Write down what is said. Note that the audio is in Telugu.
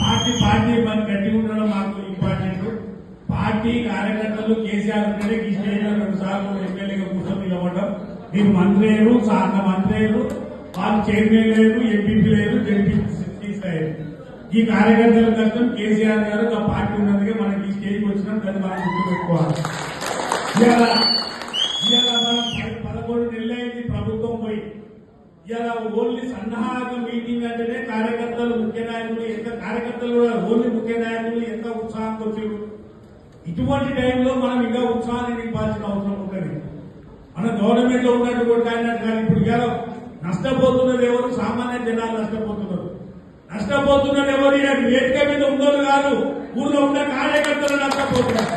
పార్టీ మన గట్టిగా ఉండడం మాకు ఇంపార్టెంట్. పార్టీ కార్యకర్తలు కేసీఆర్ ఉంటేనే ఈ స్టేజ్ లో 2 సార్లు ఎమ్మెల్యేగా కూర్చొని నిలబడడం. మీకు మంత్రి లేరు, సార్ల మంత్రి లేరు, వాళ్ళు చైర్మన్ లేరు, ఎంపీపీ లేరు, జడ్పీసీ లేరు. ఈ కార్యకర్తల కష్టం కేసీఆర్ గారు ఆ పార్టీ ఉన్నందుకే మనకి ఈ స్టేజ్కి వచ్చినాం. దాన్ని మనం గుర్తుపెట్టుకోవాలి. ఇలా మనం 11 నెలలైంది ప్రభుత్వం పోయి. ఇలా ఓన్లీ సన్నాహక మీటింగ్ అంటేనే కార్యకర్తలు ముఖ్య నాయకులు కార్యకర్తలు కూడా ఓన్లీ ముఖ్య నాయకులు ఎంత ఉత్సాహంతో వచ్చారు. ఇటువంటి టైంలో మనం ఇంకా ఉత్సాహాన్ని నింపాల్సిన అవసరం ఉంటుంది. మన గవర్నమెంట్ లో ఉన్నట్టు కూడా కానీ ఇప్పుడు ఇలా నష్టపోతున్నది ఎవరు? సామాన్య జనాలు నష్టపోతున్నారు. నష్టపోతున్నది ఎవరు? వేదిక మీద ఉన్నోళ్ళు కాదు, ఊళ్ళో ఉన్న కార్యకర్తలు నష్టపోతున్నారు.